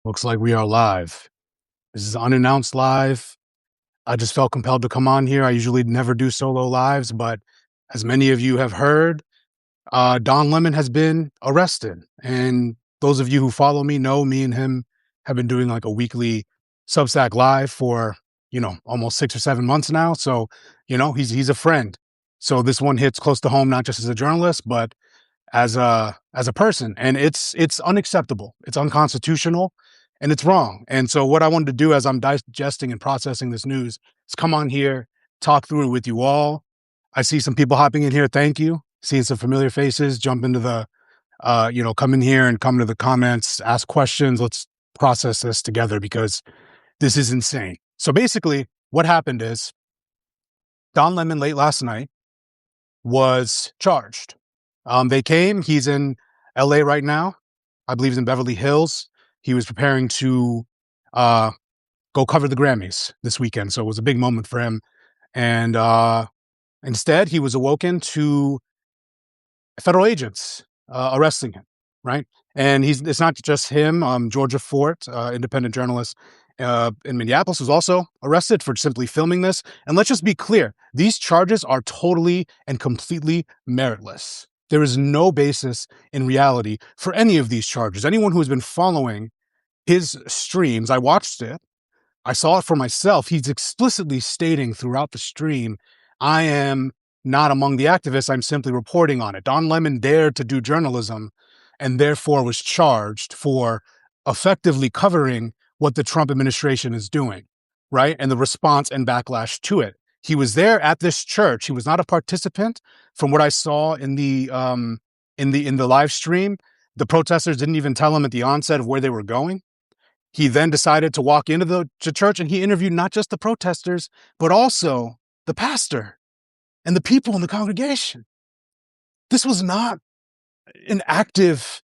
Looks like we are live. This is unannounced live. I just felt compelled to come on here. I usually never do solo lives, but as many of you have heard, Don Lemon has been arrested. And those of you who follow me know me and him have been doing like a weekly Substack live for, almost 6 or 7 months now. So, he's a friend. So this one hits close to home, not just as a journalist, but as a person, and it's unacceptable, it's unconstitutional, and it's wrong. And so what I wanted to do as I'm digesting and processing this news is come on here, talk through it with you all. I see some people hopping in here, thank you. Seeing some familiar faces, jump into the come in here and come to the comments, ask questions. Let's process this together because this is insane. So basically what happened is Don Lemon late last night was charged. They came. He's in LA right now. I believe he's in Beverly Hills. He was preparing to go cover the Grammys this weekend. So it was a big moment for him. And instead, he was awoken to federal agents arresting him, right? And it's not just him. Georgia Fort, independent journalist in Minneapolis, was also arrested for simply filming this. And let's just be clear. These charges are totally and completely meritless. There is no basis in reality for any of these charges. Anyone who has been following his streams, I watched it, I saw it for myself. He's explicitly stating throughout the stream, I am not among the activists. I'm simply reporting on it. Don Lemon dared to do journalism and therefore was charged for effectively covering what the Trump administration is doing, right? And the response and backlash to it. He was there at this church. He was not a participant. From what I saw in the live stream, the protesters didn't even tell him at the onset of where they were going. He then decided to walk into the church and he interviewed not just the protesters, but also the pastor and the people in the congregation. This was not an active,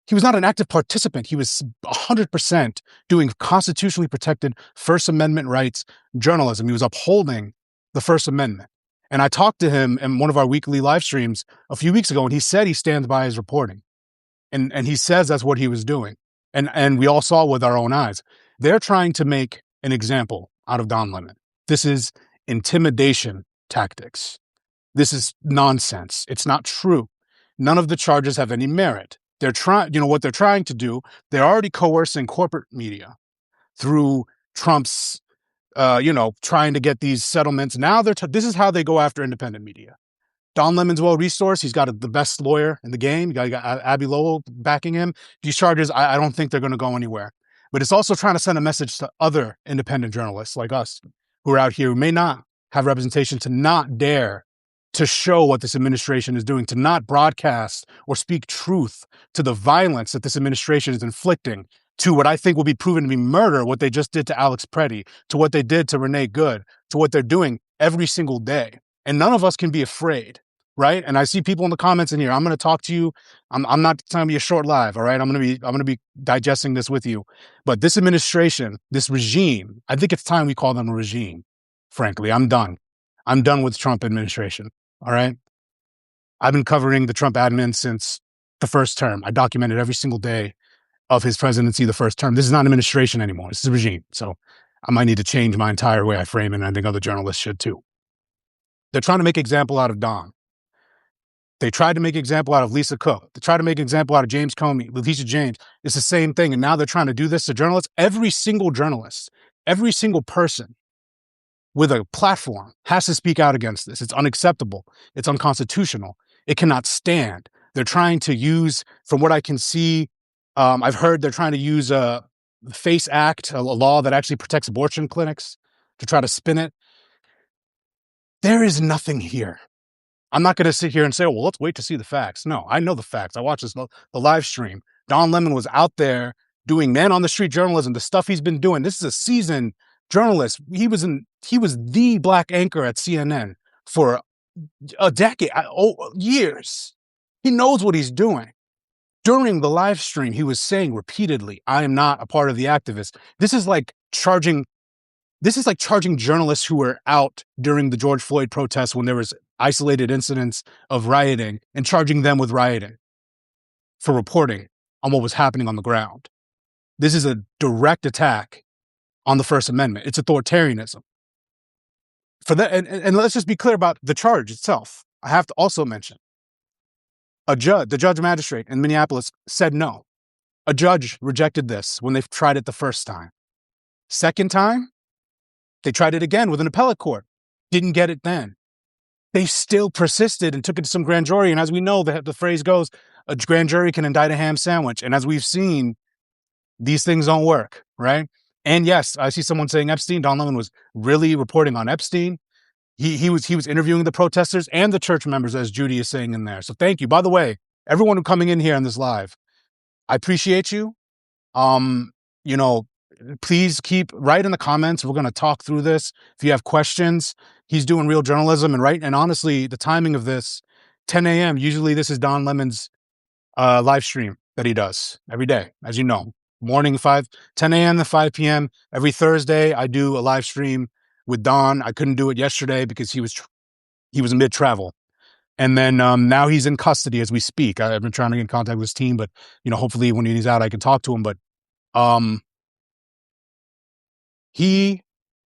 he was not an active participant. He was 100% doing constitutionally protected First Amendment rights journalism. He was upholding the First Amendment. And I talked to him in one of our weekly live streams a few weeks ago, and he said he stands by his reporting. And he says that's what he was doing. And we all saw with our own eyes. They're trying to make an example out of Don Lemon. This is intimidation tactics. This is nonsense. It's not true. None of the charges have any merit. They're trying, what they're trying to do, they're already coercing corporate media through Trump's, trying to get these settlements. Now this is how they go after independent media. Don Lemon's well-resourced. He's got the best lawyer in the game. You got Abby Lowell backing him. These charges, I don't think they're going to go anywhere. But it's also trying to send a message to other independent journalists like us who are out here who may not have representation to not dare to show what this administration is doing, to not broadcast or speak truth to the violence that this administration is inflicting, to what I think will be proven to be murder, what they just did to Alex Preddy, to what they did to Renee Good, to what they're doing every single day. And none of us can be afraid, right? And I see people in the comments in here. I'm going to talk to you. I'm not trying to be a short live, all right? I'm going to be digesting this with you. But this administration, this regime, I think it's time we call them a regime. Frankly, I'm done. I'm done with Trump administration, all right? I've been covering the Trump admin since the first term. I documented every single day of his presidency, the first term. This is not an administration anymore. This is a regime. So I might need to change my entire way I frame it, and I think other journalists should too. They're trying to make an example out of Don. They tried to make an example out of Lisa Cook. They tried to make an example out of James Comey, Letitia James. It's the same thing. And now they're trying to do this to journalists. Every single journalist, every single person with a platform has to speak out against this. It's unacceptable. It's unconstitutional. It cannot stand. They're trying to use, from what I can see, I've heard they're trying to use a FACE Act, a law that actually protects abortion clinics, to try to spin it. There is nothing here. I'm not going to sit here and say, well, let's wait to see the facts. No, I know the facts. I watched the live stream. Don Lemon was out there doing man on the street journalism, the stuff he's been doing. This is a seasoned journalist. He was the black anchor at CNN for a decade, years. He knows what he's doing. During the live stream, he was saying repeatedly, I am not a part of the activists. This is like charging journalists who were out during the George Floyd protests when there was isolated incidents of rioting and charging them with rioting for reporting on what was happening on the ground. This is a direct attack on the First Amendment. It's authoritarianism. For that, and let's just be clear about the charge itself. I have to also mention the judge magistrate in Minneapolis said no. A judge rejected this when they tried it the first time. Second time, they tried it again with an appellate court. Didn't get it then. They still persisted and took it to some grand jury. And as we know, the phrase goes, a grand jury can indict a ham sandwich. And as we've seen, these things don't work, right? And yes, I see someone saying Epstein. Don Lemon was really reporting on Epstein. He was interviewing the protesters and the church members, as Judy is saying in there. So thank you. By the way, everyone who coming in here on this live, I appreciate you. You know, please write in the comments. We're going to talk through this. If you have questions, he's doing real journalism and honestly, the timing of this, 10 a.m. Usually this is Don Lemon's live stream that he does every day, as you know. Morning 10 a.m. to 5 p.m. Every Thursday, I do a live stream with Don. I couldn't do it yesterday because he was mid-travel. And then now he's in custody as we speak. I've been trying to get in contact with his team, but hopefully when he's out, I can talk to him. But he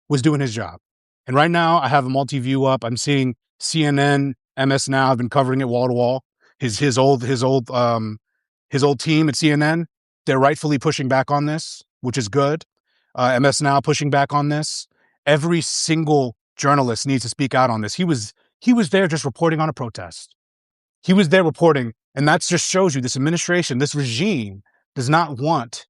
was doing his job. And right now, I have a multi-view up. I'm seeing CNN, MS Now. I've been covering it wall to wall. His old team at CNN, they're rightfully pushing back on this, which is good. MS Now pushing back on this. Every single journalist needs to speak out on this. He was there just reporting on a protest. He was there reporting, and that just shows you this administration, this regime does not want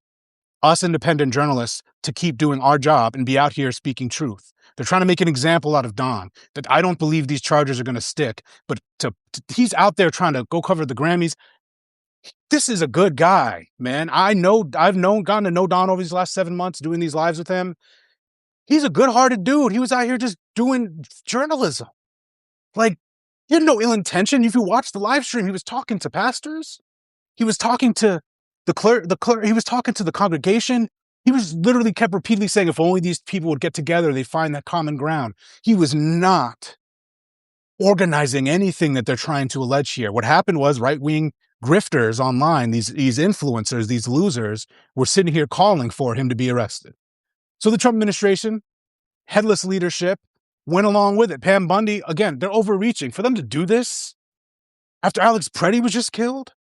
us independent journalists to keep doing our job and be out here speaking truth. They're trying to make an example out of Don, that I don't believe these charges are going to stick, but he's out there trying to go cover the Grammys. This is a good guy, man. I've gotten to know Don over these last 7 months doing these lives with him. He's a good-hearted dude. He was out here just doing journalism. Like, he had no ill intention. If you watch the live stream, he was talking to pastors. He was talking to the clerk. He was talking to the congregation. He was literally kept repeatedly saying, if only these people would get together, they find that common ground. He was not organizing anything that they're trying to allege here. What happened was right-wing grifters online, these influencers, these losers, were sitting here calling for him to be arrested. So the Trump administration, headless leadership, went along with it. Pam Bondi, again, they're overreaching. For them to do this after Alex Preddy was just killed?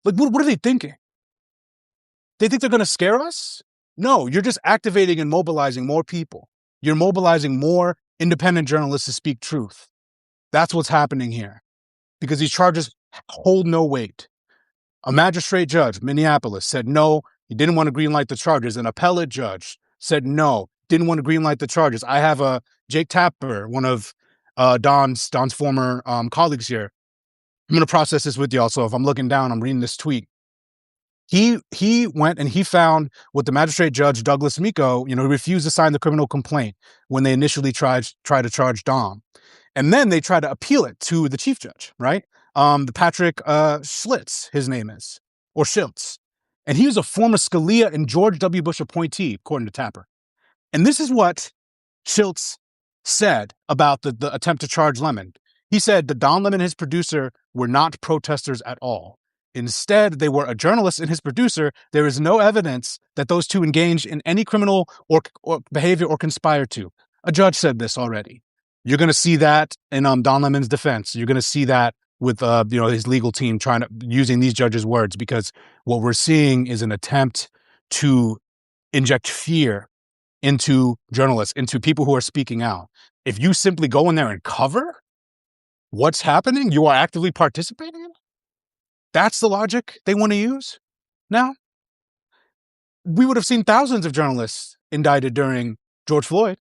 Like, what are they thinking? They think they're going to scare us? No, you're just activating and mobilizing more people. You're mobilizing more independent journalists to speak truth. That's what's happening here. Because these charges hold no weight. A magistrate judge, Minneapolis, said no, he didn't want to greenlight the charges. An appellate judge said no, didn't want to greenlight the charges. I have Jake Tapper, one of Don's former colleagues here. I'm going to process this with y'all. So if I'm looking down, I'm reading this tweet. He went and he found what the magistrate judge, Douglas Miko, refused to sign the criminal complaint when they initially tried to charge Don. And then they tried to appeal it to the chief judge, right? The Patrick Schlitz, his name is, or Schiltz. And he was a former Scalia and George W. Bush appointee, according to Tapper. And this is what Schiltz said about the attempt to charge Lemon. He said that Don Lemon and his producer were not protesters at all. Instead, they were a journalist and his producer. There is no evidence that those two engaged in any criminal or behavior or conspired to. A judge said this already. You're going to see that in Don Lemon's defense. You're going to see that with his legal team using these judges' words, because what we're seeing is an attempt to inject fear into journalists, into people who are speaking out. If you simply go in there and cover what's happening, you are actively participating in it. That's the logic they want to use now. We would have seen thousands of journalists indicted during George Floyd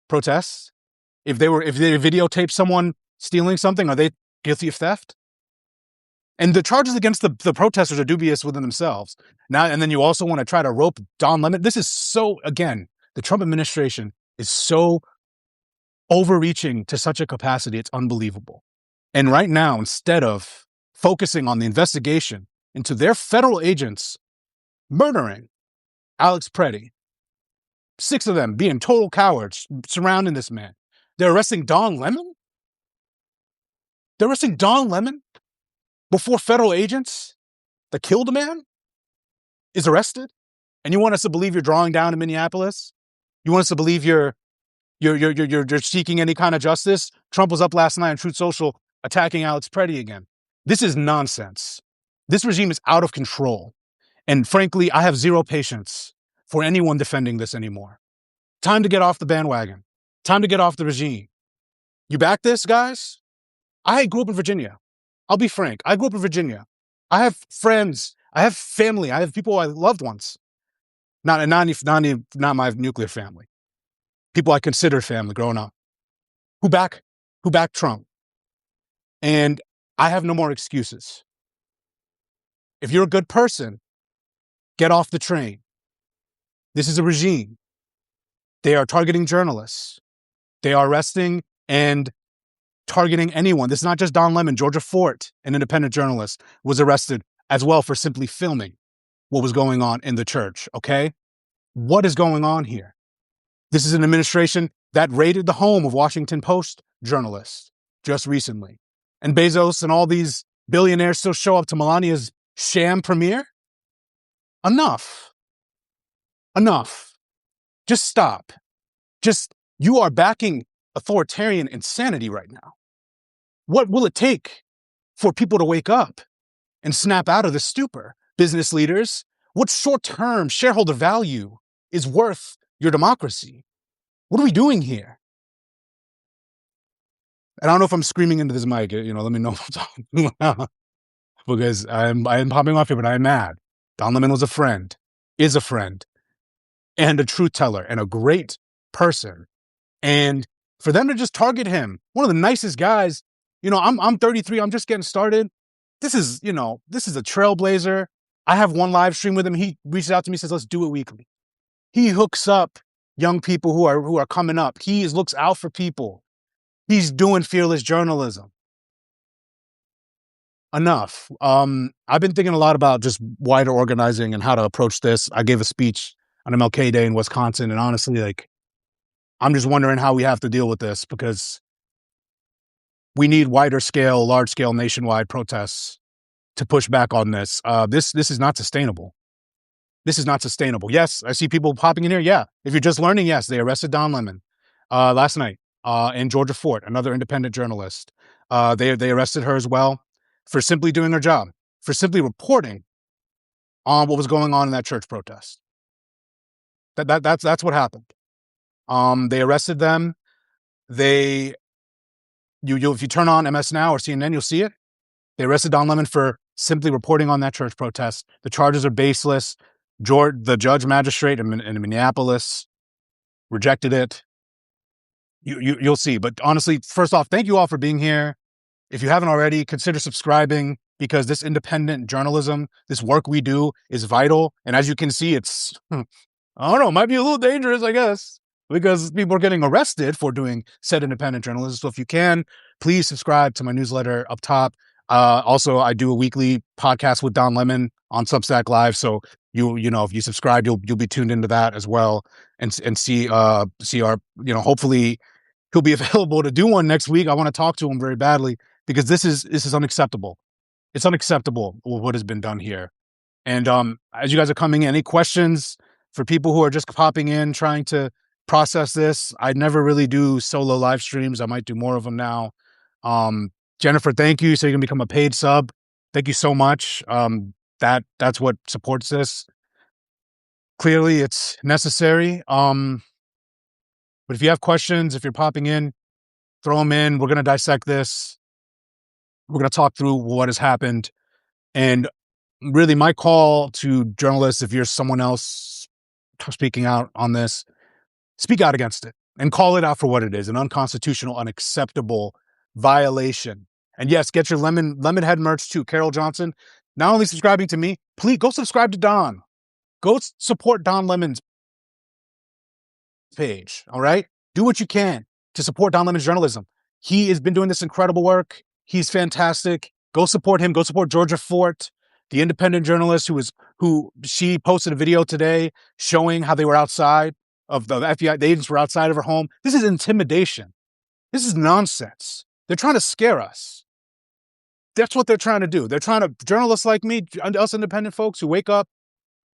protests. If they videotaped someone stealing something, are they guilty of theft? And the charges against the protesters are dubious within themselves. Now, and then you also want to try to rope Don Lemon. This is so, again, the Trump administration is so overreaching to such a capacity. It's unbelievable. And right now, instead of focusing on the investigation into their federal agents murdering Alex Preddy, 6 of them being total cowards surrounding this man, they're arresting Don Lemon? They're arresting Don Lemon before federal agents that killed a man is arrested? And you want us to believe you're drawing down in Minneapolis? You want us to believe you're seeking any kind of justice? Trump was up last night on Truth Social attacking Alex Preddy again. This is nonsense. This regime is out of control. And frankly, I have zero patience for anyone defending this anymore. Time to get off the bandwagon. Time to get off the regime. You back this, guys? I grew up in Virginia. I'll be frank. I grew up in Virginia. I have friends. I have family. I have people I loved ones. Not my nuclear family. People I considered family growing up. Who back Trump. And I have no more excuses. If you're a good person, get off the train. This is a regime. They are targeting journalists. They are arresting and targeting anyone. This is not just Don Lemon. Georgia Fort, an independent journalist, was arrested as well for simply filming what was going on in the church, okay? What is going on here? This is an administration that raided the home of Washington Post journalists just recently. And Bezos and all these billionaires still show up to Melania's sham premiere? Enough. Just stop. You are backing authoritarian insanity right now. What will it take for people to wake up and snap out of this stupor? Business leaders, what short-term shareholder value is worth your democracy? What are we doing here? And I don't know if I'm screaming into this mic, let me know if I'm talking because I am popping off here, but I am mad. Don Lemon was a friend, is a friend, and a truth teller, and a great person. And for them to just target him, one of the nicest guys, I'm 33, I'm just getting started. This is a trailblazer. I have one live stream with him. He reaches out to me, says, let's do it weekly. He hooks up young people who are coming up. He looks out for people. He's doing fearless journalism. Enough. I've been thinking a lot about just wider organizing and how to approach this. I gave a speech on MLK Day in Wisconsin, and honestly, I'm just wondering how we have to deal with this, because we need wider scale, large scale, nationwide protests to push back on this. This is not sustainable. This is not sustainable. Yes, I see people popping in here. Yeah, if you're just learning, yes, they arrested Don Lemon last night, and Georgia Fort, another independent journalist. They arrested her as well for simply doing her job, for simply reporting on what was going on in that church protest. That's what happened. They arrested them. If you turn on MS Now or CNN, you'll see it. They arrested Don Lemon for simply reporting on that church protest. The charges are baseless. The judge magistrate in Minneapolis rejected it. You'll see. But honestly, first off, thank you all for being here. If you haven't already, consider subscribing, because this independent journalism, this work we do, is vital. And as you can see, it's, I don't know, it might be a little dangerous, I guess, because people are getting arrested for doing said independent journalism. So if you can, please subscribe to my newsletter up top. Also, I do a weekly podcast with Don Lemon on Substack Live. So if you subscribe, you'll be tuned into that as well, and see our, hopefully he'll be available to do one next week. I want to talk to him very badly, because this is unacceptable. It's unacceptable what has been done here. And as you guys are coming in, any questions for people who are just popping in, trying to process this? I never really do solo live streams. I might do more of them now. Jennifer, thank you. So you can become a paid sub. Thank you so much. That's what supports this. Clearly, it's necessary. But if you have questions, if you're popping in, throw them in. We're going to dissect this. We're going to talk through what has happened. And really, my call to journalists, if you're someone else speaking out on this, speak out against it and call it out for what it is: an unconstitutional, unacceptable violation. And yes, get your Lemonhead merch too. Carol Johnson, not only subscribing to me, please go subscribe to Don. Go support Don Lemon's page, all right? Do what you can to support Don Lemon's journalism. He has been doing this incredible work. He's fantastic. Go support him. Go support Georgia Fort, the independent journalist who she posted a video today showing how they were outside of the FBI. The agents were outside of her home. This is intimidation. This is nonsense. They're trying to scare us. That's what they're trying to do. They're trying to, journalists like me, us independent folks who wake up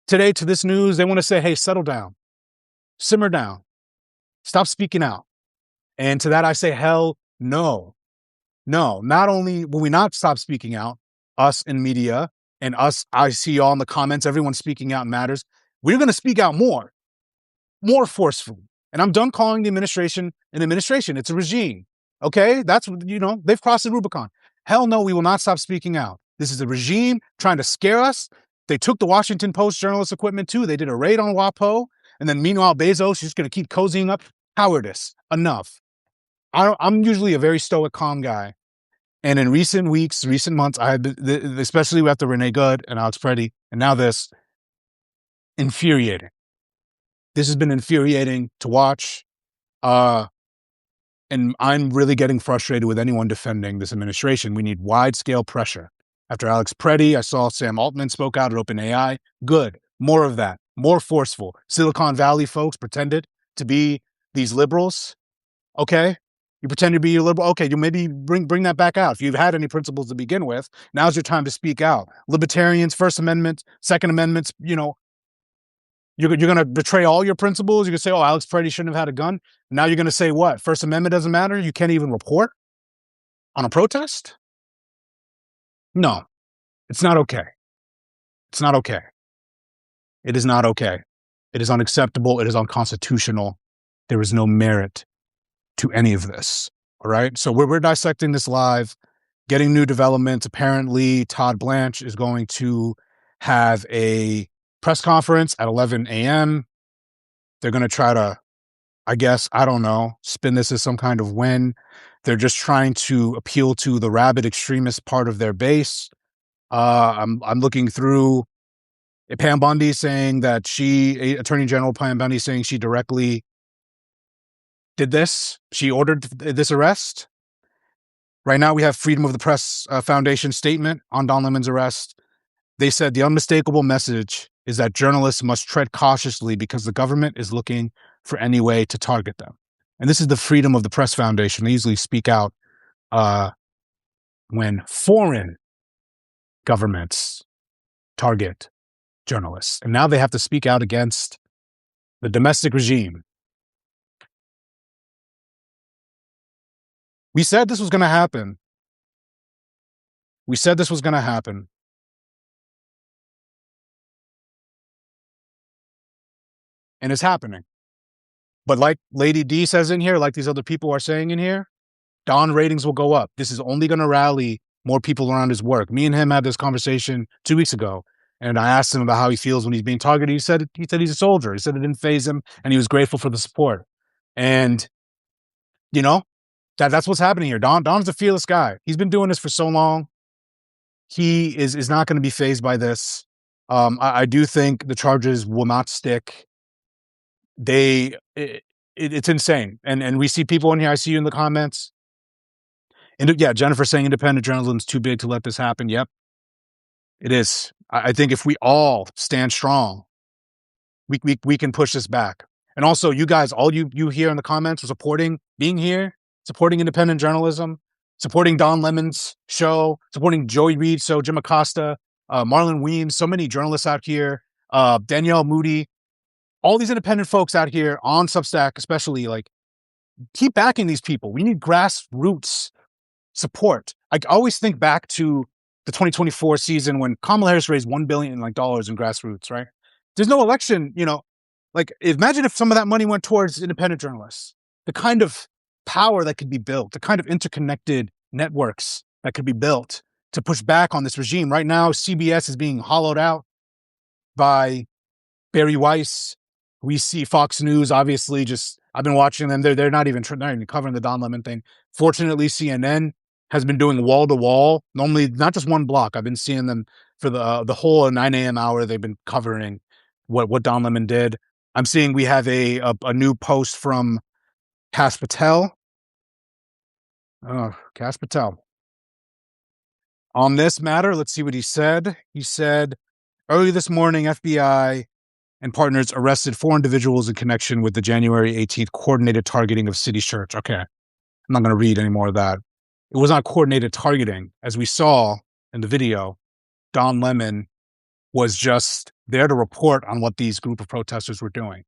today to this news, they want to say, hey, settle down, simmer down, stop speaking out. And to that, I say, hell no. No, not only will we not stop speaking out, us in media and us, I see all in the comments, everyone speaking out matters. We're going to speak out more forcefully. And I'm done calling the administration an administration. It's a regime. Okay. That's, they've crossed the Rubicon. Hell no, we will not stop speaking out. This is a regime trying to scare us. They took the Washington Post journalist equipment too. They did a raid on WAPO. And then meanwhile, Bezos is just going to keep cozying up. Cowardice. Enough. I'm usually a very stoic, calm guy. And in recent weeks, recent months, I have been, especially after Renee Good and Alex Preddy, and now this, infuriating. This has been infuriating to watch. And I'm really getting frustrated with anyone defending this administration. We need wide-scale pressure. After Alex Preddy, I saw Sam Altman spoke out at OpenAI. Good. More of that. More forceful. Silicon Valley folks pretended to be these liberals. Okay? You pretend to be a liberal. Okay, you maybe bring that back out. If you've had any principles to begin with, now's your time to speak out. Libertarians, First Amendment, Second Amendments, you're going to betray all your principles. You're going to say, oh, Alex Preddy shouldn't have had a gun. Now you're going to say what? First Amendment doesn't matter? You can't even report on a protest? No, it's not okay. It's not okay. It is not okay. It is unacceptable. It is unconstitutional. There is no merit to any of this. All right. So we're dissecting this live, getting new developments. Apparently, Todd Blanche is going to have a press conference at 11 a.m. They're going to try to, I guess, I don't know, spin this as some kind of win. They're just trying to appeal to the rabid extremist part of their base. I'm looking through Pam Bondi saying that Attorney General Pam Bondi saying she directly did this. She ordered this arrest. Right now, we have Freedom of the Press Foundation statement on Don Lemon's arrest. They said the unmistakable message is that journalists must tread cautiously because the government is looking for any way to target them. And this is the Freedom of the Press Foundation. They usually speak out when foreign governments target journalists. And now they have to speak out against the domestic regime. We said this was going to happen. We said this was going to happen. And it's happening. But like Lady D says in here, like these other people are saying in here, Don ratings will go up. This is only going to rally more people around his work. Me and him had this conversation 2 weeks ago, and I asked him about how he feels when he's being targeted. He said he's a soldier. He said it didn't faze him, and he was grateful for the support. And, that's what's happening here. Don's a fearless guy. He's been doing this for so long. He is not going to be fazed by this. I do think the charges will not stick. It's insane. And we see people in here. I see you in the comments. And yeah, Jennifer saying independent journalism is too big to let this happen. Yep, it is. I think if we all stand strong, we can push this back. And also, you guys, all you here in the comments are supporting being here, supporting independent journalism, supporting Don Lemon's show, supporting Joey Reid's show, Jim Acosta, Marlon Weems, so many journalists out here, Danielle Moody, all these independent folks out here on Substack, especially, like, keep backing these people. We need grassroots support. I always think back to the 2024 season when Kamala Harris raised $1 billion in grassroots, right? There's no election, imagine if some of that money went towards independent journalists, the kind of power that could be built, the kind of interconnected networks that could be built to push back on this regime. Right now, CBS is being hollowed out by Barry Weiss. We see Fox News, obviously, I've been watching them. They're not even covering the Don Lemon thing. Fortunately, CNN has been doing wall to wall. Normally, not just one block. I've been seeing them for the whole 9 a.m. hour. They've been covering what Don Lemon did. I'm seeing we have a new post from Cass Patel. Cass Patel. On this matter, let's see what he said. He said, early this morning, FBI and partners arrested 4 individuals in connection with the January 18th coordinated targeting of City Church. Okay, I'm not going to read any more of that. It was not coordinated targeting. As we saw in the video, Don Lemon was just there to report on what these group of protesters were doing.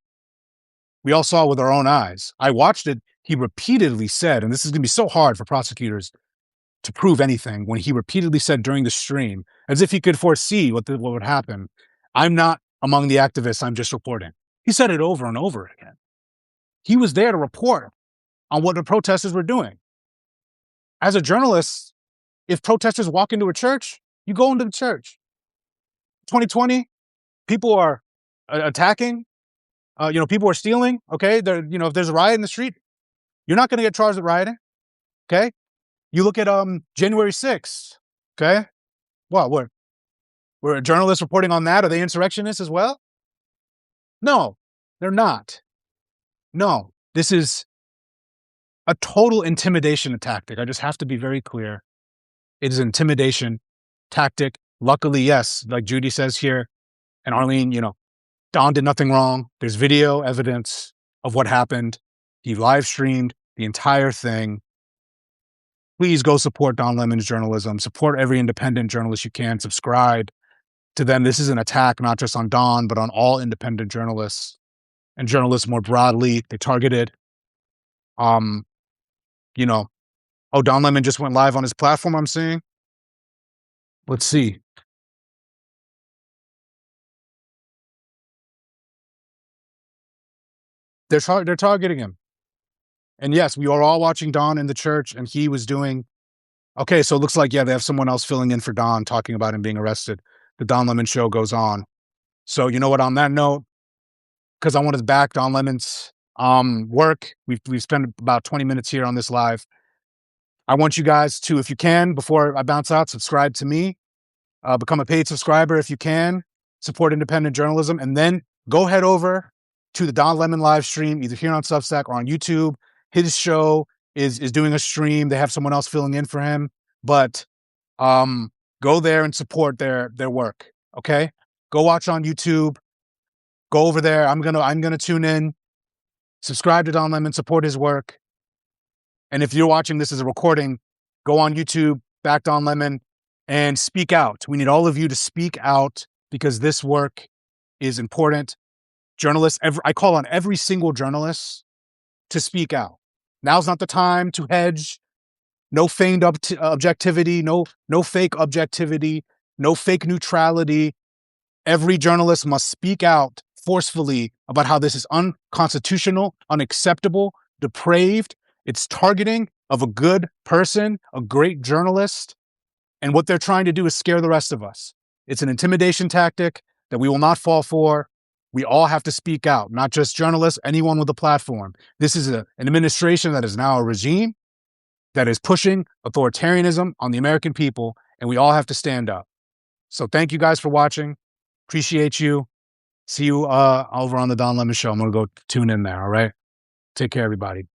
We all saw it with our own eyes. I watched it. He repeatedly said, and this is going to be so hard for prosecutors to prove anything, when he repeatedly said during the stream, as if he could foresee what would happen, "I'm not among the activists, I'm just reporting." He said it over and over again. He was there to report on what the protesters were doing. As a journalist, if protesters walk into a church, you go into the church. 2020, people are attacking, people are stealing. Okay, if there's a riot in the street, you're not going to get charged with rioting. Okay, you look at January 6th. Okay, what were journalists reporting on that? Are they insurrectionists as well? No, they're not. No, this is a total intimidation tactic. I just have to be very clear. It is an intimidation tactic. Luckily, yes, like Judy says here, and Arlene, Don did nothing wrong. There's video evidence of what happened. He live streamed the entire thing. Please go support Don Lemon's journalism. Support every independent journalist you can. Subscribe to them. This is an attack not just on Don, but on all independent journalists and journalists more broadly. They targeted, Don Lemon just went live on his platform, I'm seeing. Let's see. They're targeting him. And yes, we are all watching Don in the church, and he was doing, okay, so it looks like, yeah, they have someone else filling in for Don, talking about him being arrested. The Don Lemon show goes on. So you know what, on that note, because I wanted to back Don Lemon's work, we've spent about 20 minutes here on this live. I want you guys to, if you can, before I bounce out, subscribe to me, become a paid subscriber if you can, support independent journalism, and then go head over to the Don Lemon live stream, either here on Substack or on YouTube. His show is doing a stream. They have someone else filling in for him, but go there and support their work. Okay, go watch on YouTube. Go over there. I'm gonna tune in. Subscribe to Don Lemon. Support his work. And if you're watching this as a recording, go on YouTube, back Don Lemon, and speak out. We need all of you to speak out because this work is important. Journalists, I call on every single journalist to speak out. Now's not the time to hedge. No feigned objectivity, no fake objectivity, no fake neutrality. Every journalist must speak out forcefully about how this is unconstitutional, unacceptable, depraved. It's targeting of a good person, a great journalist, and what they're trying to do is scare the rest of us. It's an intimidation tactic that we will not fall for. We all have to speak out, not just journalists, anyone with a platform. This is an administration that is now a regime that is pushing authoritarianism on the American people, and we all have to stand up. So thank you guys for watching. Appreciate you. See you over on the Don Lemon Show. I'm going to go tune in there, all right? Take care, everybody.